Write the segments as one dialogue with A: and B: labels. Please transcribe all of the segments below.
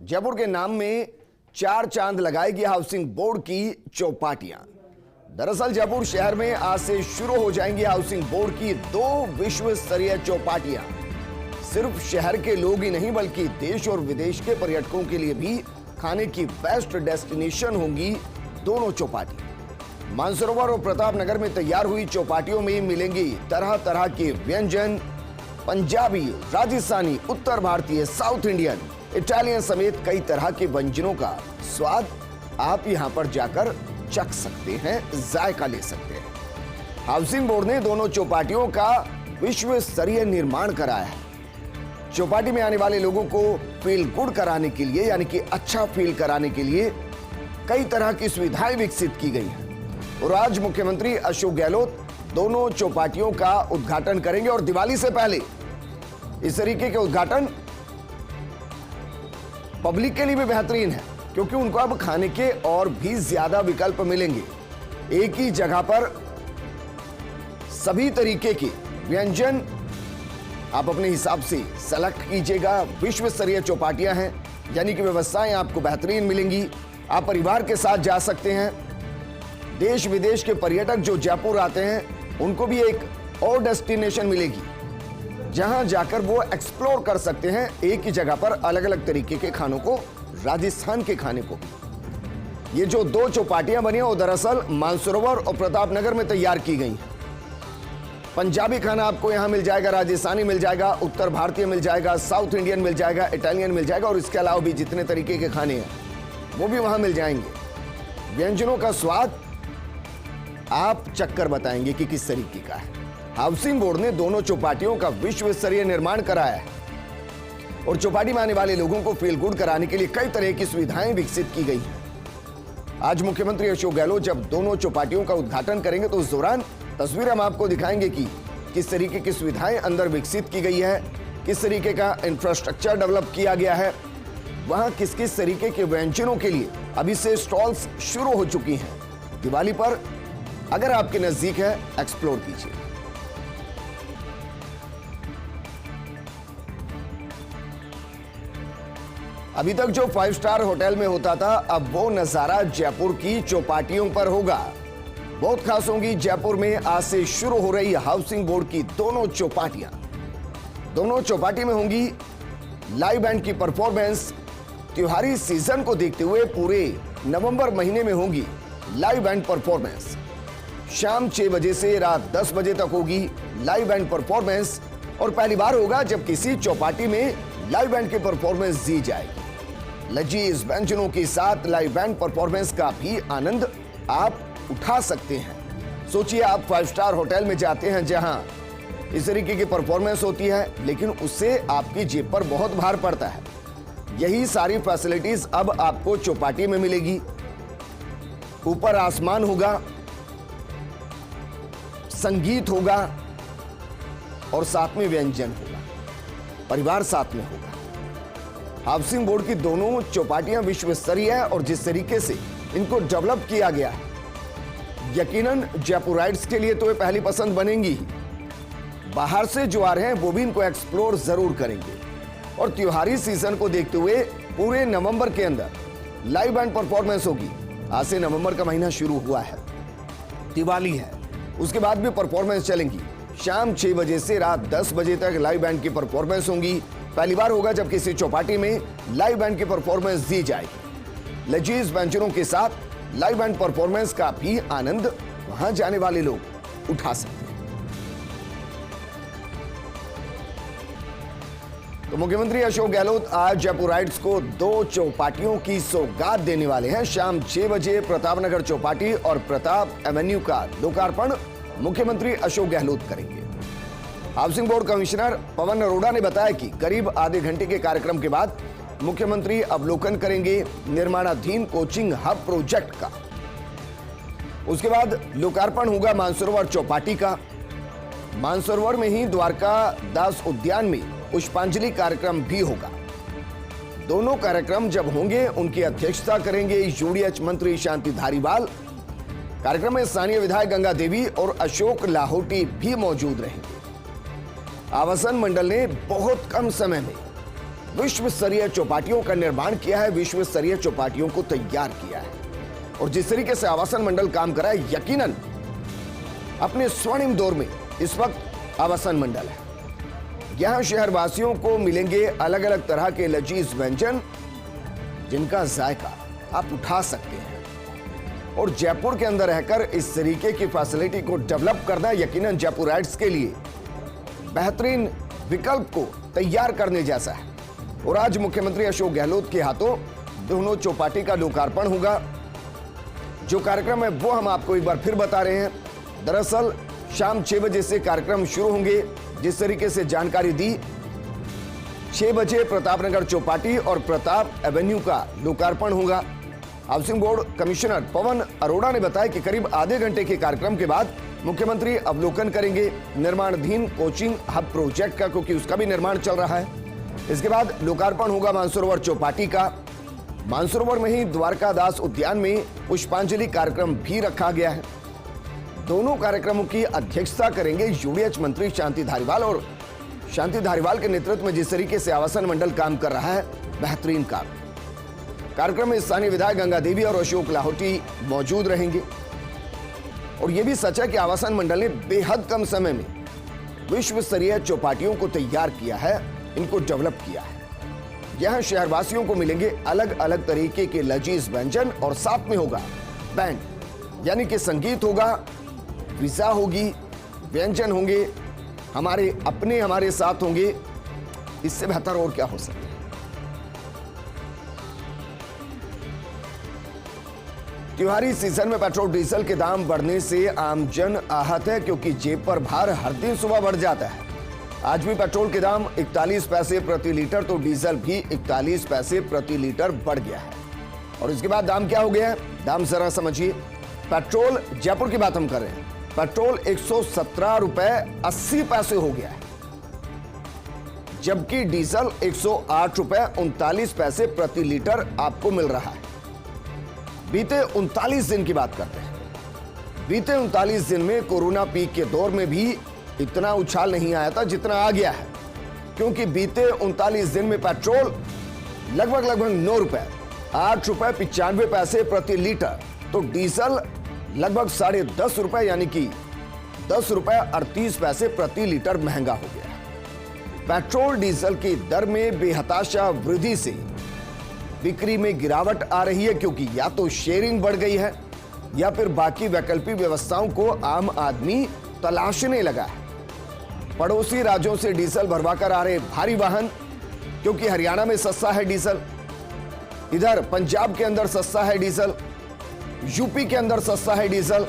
A: जयपुर के नाम में चार चांद लगाएगी हाउसिंग बोर्ड की चौपाटियां। दरअसल जयपुर शहर में आज से शुरू हो जाएंगी हाउसिंग बोर्ड की 2 विश्व स्तरीय चौपाटियां। सिर्फ शहर के लोग ही नहीं बल्कि देश और विदेश के पर्यटकों के लिए भी खाने की बेस्ट डेस्टिनेशन होंगी दोनों चौपाटियां। मानसरोवर और प्रतापनगर में तैयार हुई चौपाटियों में मिलेंगी तरह तरह के व्यंजन, पंजाबी, राजस्थानी, उत्तर भारतीय, साउथ इंडियन, इटालियन समेत कई तरह के व्यंजनों का स्वाद आप यहां पर जाकर चख सकते हैं, जायका ले सकते हैं। हाउसिंग बोर्ड ने दोनों चौपाटियों का विश्व स्तरीय निर्माण कराया है। चौपाटी में आने वाले लोगों को फील गुड कराने के लिए, यानी कि अच्छा फील कराने के लिए कई तरह की सुविधाएं विकसित की गई हैं। और आज मुख्यमंत्री अशोक गहलोत दोनों चौपाटियों का उद्घाटन करेंगे और दिवाली से पहले इस तरीके के उद्घाटन पब्लिक के लिए भी बेहतरीन है, क्योंकि उनको अब खाने के और भी ज्यादा विकल्प मिलेंगे। एक ही जगह पर सभी तरीके के व्यंजन आप अपने हिसाब से सेलेक्ट कीजिएगा। विश्व स्तरीय चौपाटियां हैं, यानी कि व्यवस्थाएं आपको बेहतरीन मिलेंगी। आप परिवार के साथ जा सकते हैं। देश विदेश के पर्यटक जो जयपुर आते हैं उनको भी एक और डेस्टिनेशन मिलेगी, जहां जाकर वो एक्सप्लोर कर सकते हैं एक ही जगह पर अलग अलग तरीके के खानों को, राजस्थान के खाने को। ये जो 2 चौपाटियां बनी हैं वो दरअसल मानसरोवर और प्रतापनगर में तैयार की गई हैं। पंजाबी खाना आपको यहां मिल जाएगा, राजस्थानी मिल जाएगा, उत्तर भारतीय मिल जाएगा, साउथ इंडियन मिल जाएगा, इटालियन मिल जाएगा और इसके अलावा भी जितने तरीके के खाने हैं वो भी वहां मिल जाएंगे। व्यंजनों का स्वाद आप चक्कर बताएंगे कि किस तरीके का है। हाउसिंग बोर्ड ने दोनों चौपाटियों का विश्व स्तरीय निर्माण कराया है और चौपाटी में आने वाले लोगों को फील गुड कराने के लिए कई तरह की सुविधाएं विकसित की गई हैं। आज मुख्यमंत्री अशोक गहलोत जब दोनों चौपाटियों का उद्घाटन करेंगे तो उस दौरान तस्वीर हम आपको दिखाएंगे कि किस तरीके की सुविधाएं अंदर विकसित की गई है, किस तरीके का इंफ्रास्ट्रक्चर डेवलप किया गया है, वहां किस किस तरीके के व्यंजनों के लिए अभी से स्टॉल्स शुरू हो चुकी हैं। दिवाली पर अगर आपके नजदीक है, एक्सप्लोर कीजिए। अभी तक जो 5 स्टार होटल में होता था, अब वो नजारा जयपुर की चौपाटियों पर होगा। बहुत खास होंगी जयपुर में आज से शुरू हो रही हाउसिंग बोर्ड की दोनों चौपाटियां। दोनों चौपाटी में होंगी लाइव बैंड की परफॉर्मेंस। त्योहारी सीजन को देखते हुए पूरे नवंबर महीने में होंगी लाइव बैंड परफॉर्मेंस। शाम 6 बजे से रात 10 बजे तक होगी लाइव बैंड परफॉर्मेंस और पहली बार होगा जब किसी चौपाटी में लाइव बैंड की परफॉर्मेंस दी जाएगी। लजीज व्यंजनों के साथ लाइव बैंड परफॉर्मेंस का भी आनंद आप उठा सकते हैं। सोचिए, आप 5 स्टार होटल में जाते हैं जहां इस तरीके की परफॉर्मेंस होती है, लेकिन उससे आपकी जेब पर बहुत भार पड़ता है। यही सारी फैसिलिटीज अब आपको चौपाटी में मिलेगी। ऊपर आसमान होगा, संगीत होगा और साथ में व्यंजन होगा, परिवार साथ में होगा। हाउसिंग बोर्ड की दोनों चौपाटियां विश्व स्तरीय है और जिस तरीके से इनको डेवलप किया गया है, यकीनन जयपुराइट्स के लिए तो ये पहली पसंद बनेंगी। बाहर से जो आ रहे हैं वो भी इनको एक्सप्लोर जरूर करेंगे। और त्योहारी सीजन को देखते हुए पूरे नवंबर के अंदर लाइव बैंड परफॉर्मेंस होगी। आज से नवंबर का महीना शुरू हुआ है, दिवाली है, उसके बाद भी परफॉर्मेंस चलेंगी। शाम 6 बजे से रात 10 बजे तक लाइव बैंड की परफॉर्मेंस होंगी। पहली बार होगा जब किसी चौपाटी में लाइव बैंड की परफॉर्मेंस दी जाएगी। लजीज व्यंजनों के साथ लाइव बैंड परफॉर्मेंस का भी आनंद वहां जाने वाले लोग उठा सकते हैं। तो मुख्यमंत्री अशोक गहलोत आज जयपुराइट्स को 2 चौपाटियों की सौगात देने वाले हैं। शाम 6 बजे प्रतापनगर चौपाटी और प्रताप एवेन्यू का लोकार्पण मुख्यमंत्री अशोक गहलोत करेंगे। Housing board commissioner Pawan Arora ने बताया कि करीब आधे घंटे के कार्यक्रम के बाद मुख्यमंत्री अवलोकन करेंगे निर्माणाधीन कोचिंग हब प्रोजेक्ट का। उसके बाद लोकार्पण होगा मानसरोवर चौपाटी का। मानसरोवर में ही द्वारका दास उद्यान में पुष्पांजलि कार्यक्रम भी होगा। दोनों कार्यक्रम जब होंगे उनकी अध्यक्षता करेंगे यूडीएच मंत्री शांति धारीवाल। कार्यक्रम में स्थानीय विधायक गंगा देवी और अशोक लाहोटी भी मौजूद रहेंगे। आवासन मंडल ने बहुत कम समय में विश्व स्तरीय चौपाटियों का निर्माण किया है, विश्व स्तरीय चौपाटियों को तैयार किया है। और जिस तरीके से आवासन मंडल काम कर रहा है, यकीनन अपने स्वर्णिम दौर में इस वक्त आवासन मंडल है। यहां शहरवासियों को मिलेंगे अलग अलग तरह के लजीज व्यंजन जिनका जायका आप उठा सकते हैं। और जयपुर के अंदर रहकर इस तरीके की फैसिलिटी को डेवलप करना यकीनन जयपुराइट्स के लिए बेहतरीन विकल्प को तैयार करने जैसा है। और आज मुख्यमंत्री अशोक गहलोत के हाथों दोनों चौपाटी का लोकार्पण होगा। जो कार्यक्रम है वो हम आपको एक बार फिर बता रहे हैं। दरअसल शाम 6 बजे से कार्यक्रम शुरू होंगे। जिस तरीके से जानकारी दी, 6 बजे प्रतापनगर चौपाटी और प्रताप एवेन्यू का लोकार्पण होगा। Housing board commissioner Pawan Arora ने बताया कि करीब आधे घंटे के कार्यक्रम के बाद मुख्यमंत्री अवलोकन करेंगे निर्माणाधीन कोचिंग हब प्रोजेक्ट का, क्योंकि उसका भी निर्माण चल रहा है। इसके बाद लोकार्पण होगा मानसरोवर चौपाटी का। मानसरोवर में ही द्वारकादास उद्यान में पुष्पांजलि कार्यक्रम भी रखा गया है। दोनों कार्यक्रमों की अध्यक्षता करेंगे यूडीएच मंत्री शांति धारीवाल। और शांति धारीवाल के नेतृत्व में जिस तरीके से आवासन मंडल काम कर रहा है, बेहतरीन काम। कार्यक्रम में स्थानीय विधायक गंगा देवी और अशोक लाहौटी मौजूद रहेंगे। और यह भी सच है कि आवासन मंडल ने बेहद कम समय में विश्व स्तरीय चौपाटियों को तैयार किया है, इनको डेवलप किया है। यहां शहरवासियों को मिलेंगे अलग अलग तरीके के लजीज व्यंजन और साथ में होगा बैंड, यानी कि संगीत होगा, फिजा होगी, व्यंजन होंगे, हमारे अपने हमारे साथ होंगे। इससे बेहतर और क्या हो सकता है। त्योहारी सीजन में पेट्रोल डीजल के दाम बढ़ने से आमजन आहत है, क्योंकि जेब पर भार हर दिन सुबह बढ़ जाता है। आज भी पेट्रोल के दाम 41 पैसे प्रति लीटर, तो डीजल भी 41 पैसे प्रति लीटर बढ़ गया है। और इसके बाद दाम क्या हो गया है, दाम जरा समझिए। पेट्रोल, जयपुर की बात हम कर रहे हैं, पेट्रोल 117 रुपए 80 पैसे हो गया है, जबकि डीजल 108 रुपए 39 पैसे प्रति लीटर आपको मिल रहा है। बीते 39 दिन की बात करते हैं। बीते 39 दिन में कोरोना पीक के दौर में भी इतना उछाल नहीं आया था जितना आ गया है, क्योंकि बीते 39 दिन में पेट्रोल लगभग 9 रुपए 8 रुपए 95 पैसे प्रति लीटर, तो डीजल लगभग 10.5 रुपए यानी कि 10 रुपए 38 पैसे प्रति लीटर महंगा हो गया। पेट्रोल डीजल की दर में बेहताशा वृद्धि से बिक्री में गिरावट आ रही है, क्योंकि या तो शेयरिंग बढ़ गई है या फिर बाकी वैकल्पिक व्यवस्थाओं को आम आदमी तलाशने लगा है। पड़ोसी राज्यों से डीजल भरवाकर आ रहे भारी वाहन, क्योंकि हरियाणा में सस्ता है डीजल, इधर पंजाब के अंदर सस्ता है डीजल, यूपी के अंदर सस्ता है डीजल,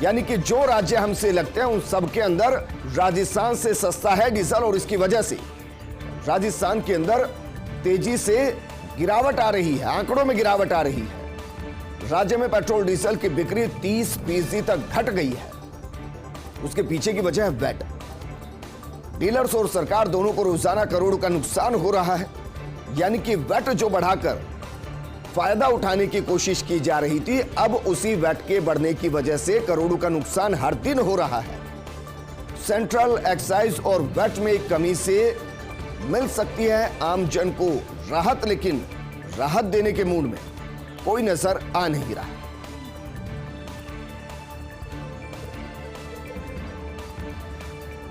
A: यानी कि जो राज्य हमसे लगते हैं उन सब के अंदर राजस्थान से सस्ता है डीजल। और इसकी वजह से राजस्थान के अंदर तेजी से गिरावट आ रही है, आंकड़ों में गिरावट आ रही है। राज्य में पेट्रोल डीजल की बिक्री 30% तक घट गई है। उसके पीछे की वजह है वैट। डीलर्स और सरकार दोनों को रोजाना करोड़ों का नुकसान हो रहा है, यानी कि वैट जो बढ़ाकर फायदा उठाने की कोशिश की जा रही थी, अब उसी वैट के बढ़ने की वजह से करोड़ों का नुकसान हर दिन हो रहा है। सेंट्रल एक्साइज और वैट में कमी से मिल सकती है आम जन को राहत, लेकिन राहत देने के मूड में कोई नजर आ नहीं रहा।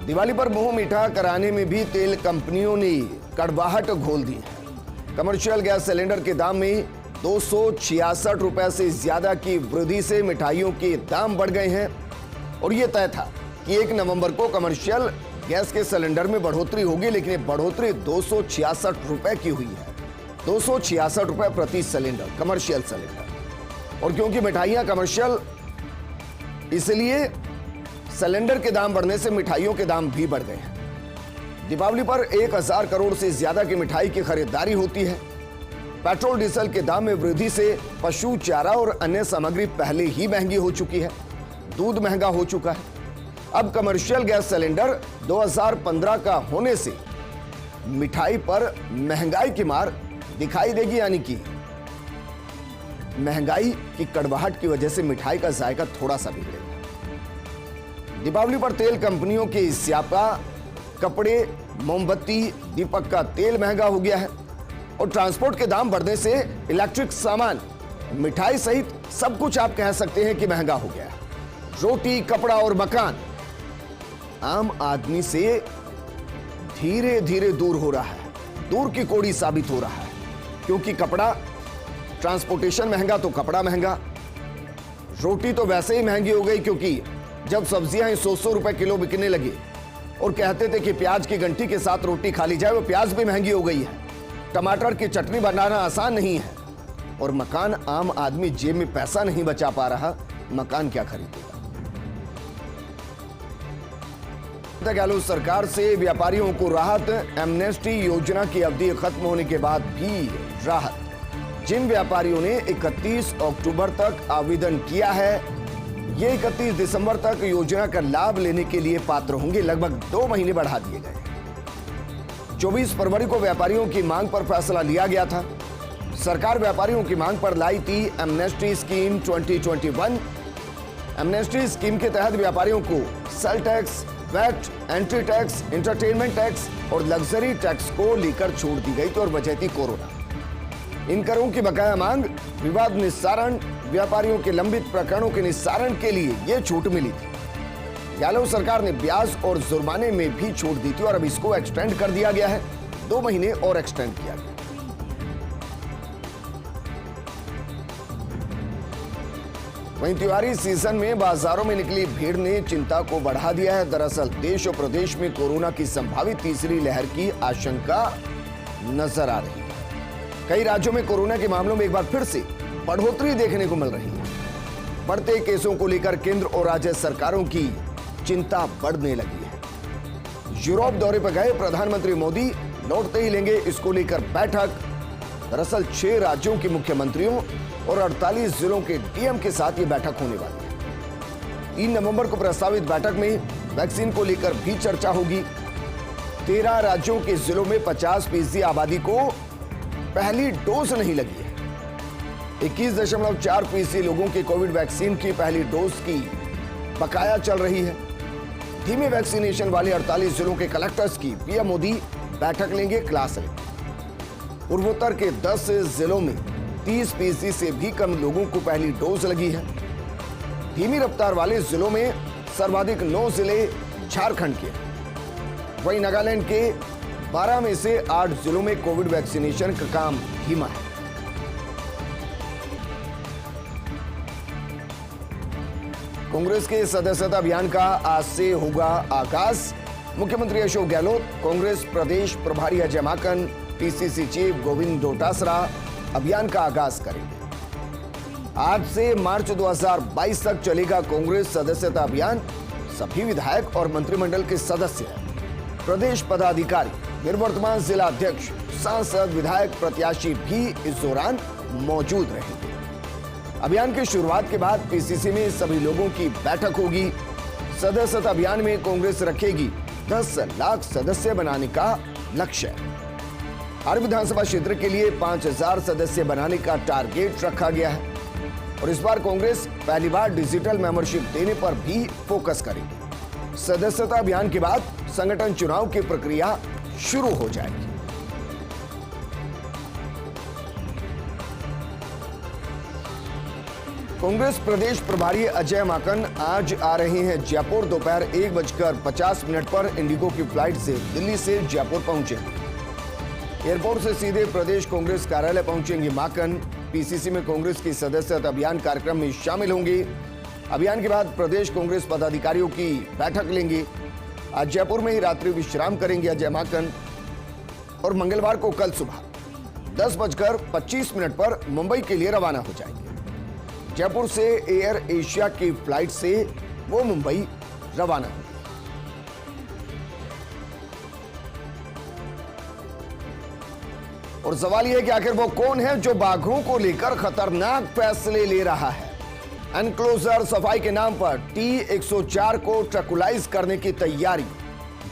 A: दिवाली पर मुंह मीठा कराने में भी तेल कंपनियों ने कड़वाहट घोल दी है। कमर्शियल गैस सिलेंडर के दाम में 266 रुपए से ज्यादा की वृद्धि से मिठाइयों के दाम बढ़ गए हैं। और यह तय था कि 1 नवंबर को कमर्शियल गैस के सिलेंडर में बढ़ोतरी होगी, लेकिन ये बढ़ोतरी 266 रुपए की हुई है। 266 रुपए प्रति सिलेंडर, कमर्शियल सिलेंडर। और क्योंकि मिठाइयां कमर्शियल, इसलिए सिलेंडर के दाम बढ़ने से मिठाइयों के दाम भी बढ़ गए हैं। दीपावली पर 1000 करोड़ से ज्यादा की मिठाई की खरीदारी होती है। पेट्रोल डीजल के दाम में वृद्धि से पशु चारा और अन्य सामग्री पहले ही महंगी हो चुकी है। दूध महंगा हो चुका है। अब कमर्शियल गैस सिलेंडर 2015 का होने से मिठाई पर महंगाई की मार दिखाई देगी, यानी कि महंगाई की कड़वाहट की वजह से मिठाई का जायका थोड़ा सा बिगड़ेगा। दीपावली पर तेल कंपनियों के स्यापा, कपड़े, मोमबत्ती, दीपक का तेल महंगा हो गया है। और ट्रांसपोर्ट के दाम बढ़ने से इलेक्ट्रिक सामान, मिठाई सहित सब कुछ आप कह सकते हैं कि महंगा हो गया। रोटी, कपड़ा और मकान आम आदमी से धीरे धीरे दूर हो रहा है, दूर की कोड़ी साबित हो रहा है। क्योंकि कपड़ा, ट्रांसपोर्टेशन महंगा तो कपड़ा महंगा। रोटी तो वैसे ही महंगी हो गई, क्योंकि जब सब्जियां 100 रुपए किलो बिकने लगी और कहते थे कि प्याज की गंठी के साथ रोटी खा ली जाए, वो प्याज भी महंगी हो गई है। टमाटर की चटनी बनाना आसान नहीं है। और मकान, आम आदमी जेब में पैसा नहीं बचा पा रहा, मकान क्या खरीदेगा। गहलोत सरकार से व्यापारियों को राहत, एमनेस्टी योजना की अवधि खत्म होने के बाद भी राहत। जिन व्यापारियों ने 31 अक्टूबर तक आवेदन किया है, ये 31 दिसंबर तक योजना का लाभ लेने के लिए पात्र होंगे। लगभग 2 महीने बढ़ा दिए गए। 24 फरवरी को व्यापारियों की मांग पर फैसला लिया गया था। सरकार व्यापारियों की मांग पर लाई थी एमनेस्टी स्कीम 2021। एमनेस्टी स्कीम के तहत व्यापारियों को sale tax, VAT, entry tax, entertainment tax और लग्जरी टैक्स को लेकर छूट दी गई थी और वजह थी कोरोना। इन करों की बकाया मांग, विवाद निस्तारण, व्यापारियों के लंबित प्रकरणों के निस्तारण के लिए यह छूट मिली थी। गहलोत सरकार ने ब्याज और जुर्माने में भी छूट दी थी और अब इसको एक्सटेंड कर दिया गया है। 2 महीने और एक्सटेंड किया गया। वहीं त्योहारी सीजन में बाजारों में निकली भीड़ ने चिंता को बढ़ा दिया है। दरअसल देश और प्रदेश में कोरोना की संभावित तीसरी लहर की आशंका नजर आ रही है। कई राज्यों में कोरोना के मामलों में एक बार फिर से बढ़ोतरी देखने को मिल रही है। बढ़ते केसों को लेकर केंद्र और राज्य सरकारों की चिंता बढ़ने लगी है। यूरोप दौरे पर गए प्रधानमंत्री मोदी लौटते ही लेंगे इसको लेकर बैठक। दरअसल 6 राज्यों के मुख्यमंत्रियों और 48 जिलों के डीएम के साथ ये बैठक होने वाली है। 3 नवंबर को प्रस्तावित बैठक में वैक्सीन को लेकर भी चर्चा होगी। 13 राज्यों के जिलों में 50% आबादी को पहली डोज नहीं लगी है। 21.4% लोगों की कोविड वैक्सीन की पहली डोज की बकाया चल रही है। धीमे वैक्सीनेशन वाले 48 जिलों के कलेक्टर्स की पीएम मोदी बैठक लेंगे, क्लास लेंगे। पूर्वोत्तर के 10 जिलों में 30% से भी कम लोगों को पहली डोज लगी है। धीमी रफ्तार वाले जिलों में सर्वाधिक 9 जिले झारखंड के। वहीं नागालैंड के 12 में से 8 जिलों में कोविड वैक्सीनेशन का काम धीमा है। कांग्रेस के सदस्यता अभियान का आज से होगा आगाज। मुख्यमंत्री अशोक गहलोत, कांग्रेस प्रदेश प्रभारी अजय माकन, पीसीसी चीफ गोविंद डोटासरा अभियान का आगाज करेंगे। आज से मार्च 2022 तक चलेगा कांग्रेस सदस्यता अभियान। सभी विधायक और मंत्रिमंडल के सदस्य, प्रदेश पदाधिकारी, निवर्तमान जिला अध्यक्ष, सांसद, विधायक, प्रत्याशी भी इस दौरान मौजूद रहेंगे। अभियान की शुरुआत के बाद पीसीसी में सभी लोगों की बैठक होगी। सदस्यता अभियान में कांग्रेस रखेगी 10 लाख सदस्य बनाने का लक्ष्य। हर विधानसभा क्षेत्र के लिए 5000 सदस्य बनाने का टारगेट रखा गया है। और इस बार कांग्रेस पहली बार डिजिटल मेंबरशिप देने पर भी फोकस करेगी। सदस्यता अभियान के बाद संगठन चुनाव की प्रक्रिया शुरू हो जाएगी। कांग्रेस प्रदेश प्रभारी अजय माकन आज आ रहे हैं जयपुर। दोपहर 1:50 पर इंडिगो की फ्लाइट से दिल्ली से जयपुर पहुंचेंगे। एयरपोर्ट से सीधे प्रदेश कांग्रेस कार्यालय पहुंचेंगे माकन। पीसीसी में कांग्रेस की सदस्यता अभियान कार्यक्रम में शामिल होंगे। अभियान के बाद प्रदेश कांग्रेस पदाधिकारियों की बैठक लेंगे। आज जयपुर में ही रात्रि विश्राम करेंगे अजय माकन और मंगलवार को कल सुबह 10:25 पर मुंबई के लिए रवाना हो जाएंगे। जयपुर से एयर एशिया की फ्लाइट से वो मुंबई रवाना होंगे। और सवाल यह है कि आखिर वो कौन है जो बाघों को लेकर खतरनाक फैसले ले रहा है। एनक्लोजर सफाई के नाम पर T-104 को ट्रैकुलाइज करने की तैयारी।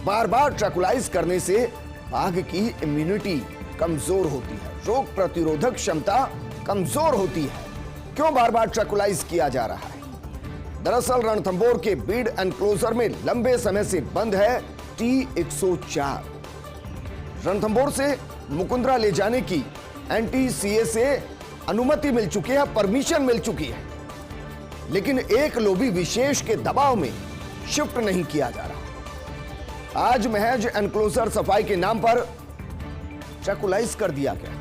A: बार बार ट्रैकुलाइज करने से बाघ की इम्यूनिटी कमजोर होती है, रोग प्रतिरोधक क्षमता कमजोर होती है। क्यों बार बार ट्रैकुलाइज किया जा रहा है? दरअसल रणथंभौर के बीड एनक्लोजर में लंबे समय से बंद है T-104। रणथंभौर से मुकुंदरा ले जाने की NTCA से अनुमति मिल चुकी है, परमिशन मिल चुकी है, लेकिन एक लॉबी विशेष के दबाव में शिफ्ट नहीं किया जा रहा। आज महज एनक्लोजर सफाई के नाम पर ट्रैकुलाइज कर दिया गया।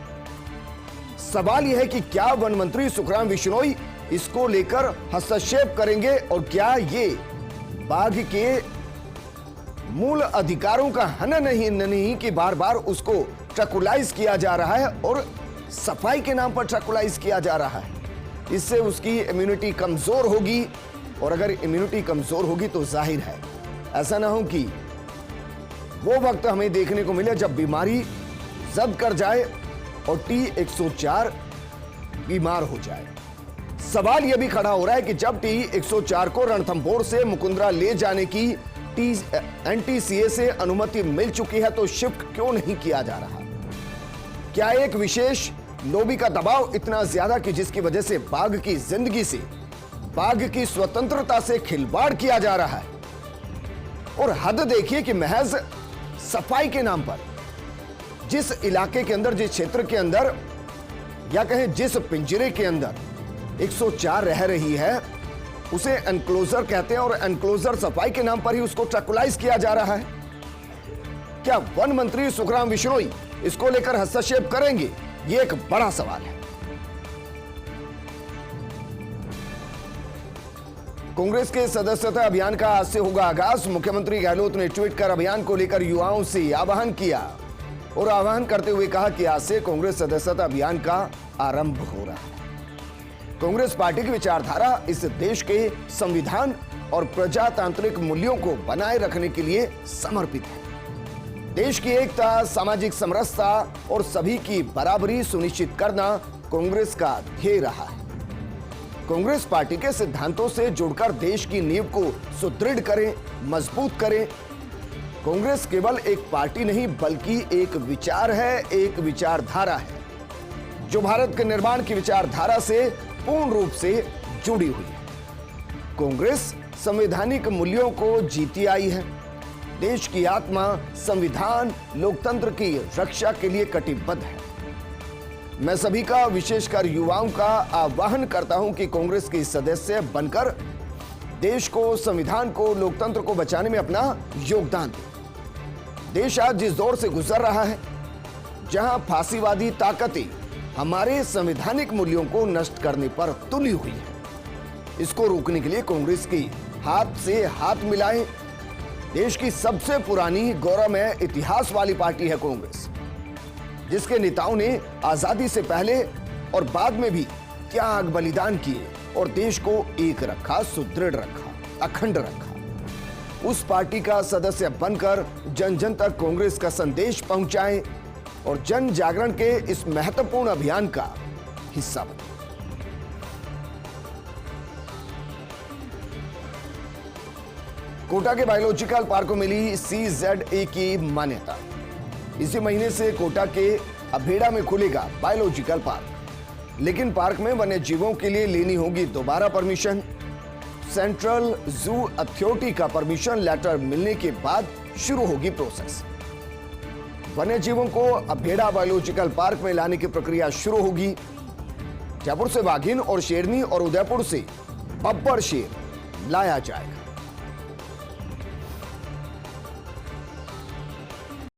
A: सवाल यह है कि क्या वन मंत्री सुखराम बिश्नोई इसको लेकर हस्तक्षेप करेंगे और क्या ये बाघ के मूल अधिकारों का हनन ही नहीं कि बार बार उसको ट्रैकुलाइज किया जा रहा है और सफाई के नाम पर ट्रैकुलाइज किया जा रहा है। इससे उसकी इम्यूनिटी कमजोर होगी, और अगर इम्यूनिटी कमजोर होगी तो जाहिर है ऐसा ना हो कि वो वक्त हमें देखने को मिले जब बीमारी जब्त कर जाए और T104 बीमार हो जाए। सवाल यह भी खड़ा हो रहा है कि जब T104 को रणथंभौर से मुकुंदरा ले जाने की NTCA से अनुमति मिल चुकी है तो शिफ्ट क्यों नहीं किया जा रहा? क्या एक विशेष लॉबी का दबाव इतना ज्यादा कि जिसकी वजह से बाघ की जिंदगी से, बाघ की स्वतंत्रता से खिलवाड़ किया जा रहा है? और हद देखिए कि महज सफाई के नाम पर जिस इलाके के अंदर, जिस क्षेत्र के अंदर, या कहें जिस पिंजरे के अंदर 104 रह रही है उसे एनक्लोजर कहते हैं, और एनक्लोजर सफाई के नाम पर ही उसको ट्रैकुलाइज किया जा रहा है। क्या वन मंत्री सुखराम बिश्नोई इसको लेकर हस्तक्षेप करेंगे? यह एक बड़ा सवाल है। कांग्रेस के सदस्यता अभियान का आज से होगा आगाज। मुख्यमंत्री गहलोत ने ट्वीट कर अभियान को लेकर युवाओं से आह्वान किया और आह्वान करते हुए कहा कि आज से कांग्रेस सदस्यता अभियान का आरंभ हो रहा है। कांग्रेस पार्टी की विचारधारा इस देश के संविधान और प्रजातांत्रिक मूल्यों को बनाए रखने के लिए समर्पित है। देश की एकता, सामाजिक समरसता और सभी की बराबरी सुनिश्चित करना कांग्रेस का ध्येय रहा है। कांग्रेस पार्टी के सिद्धांतों से जुड़कर देश की नींव को सुदृढ़ करें, मजबूत करें। कांग्रेस केवल एक पार्टी नहीं बल्कि एक विचार है, एक विचारधारा है जो भारत के निर्माण की विचारधारा से पूर्ण रूप से जुड़ी हुई है। कांग्रेस संवैधानिक मूल्यों को जीती आई है। देश की आत्मा संविधान, लोकतंत्र की रक्षा के लिए कटिबद्ध है। मैं सभी का, विशेषकर युवाओं का आह्वान करता हूं कि कांग्रेस के सदस्य बनकर देश को, संविधान को, लोकतंत्र को बचाने में अपना योगदान दें। देश आज जिस दौर से गुजर रहा है, जहां फांसीवादी ताकतें हमारे संवैधानिक मूल्यों को नष्ट करने पर तुली हुई है, इसको रोकने के लिए कांग्रेस की हाथ से हाथ मिलाएं। देश की सबसे पुरानी गौरवमय इतिहास वाली पार्टी है कांग्रेस, जिसके नेताओं ने आजादी से पहले और बाद में भी त्याग, बलिदान किए और देश को एक रखा, सुदृढ़ रखा, अखंड रखा। उस पार्टी का सदस्य बनकर जन जन तक कांग्रेस का संदेश पहुंचाएं और जन जागरण के इस महत्वपूर्ण अभियान का हिस्सा बने। कोटा के बायोलॉजिकल पार्क को मिली CZA की मान्यता। इसी महीने से कोटा के अभेड़ा में खुलेगा बायोलॉजिकल पार्क, लेकिन पार्क में वन्य जीवों के लिए लेनी होगी दोबारा परमिशन। सेंट्रल जू अथॉरिटी का परमिशन लेटर मिलने के बाद शुरू होगी प्रोसेस। वन्य जीवों को अभेड़ा बायोलॉजिकल पार्क में लाने की प्रक्रिया शुरू होगी। जयपुर से बाघिन और शेरनी और उदयपुर से बब्बर शेर लाया जाएगा।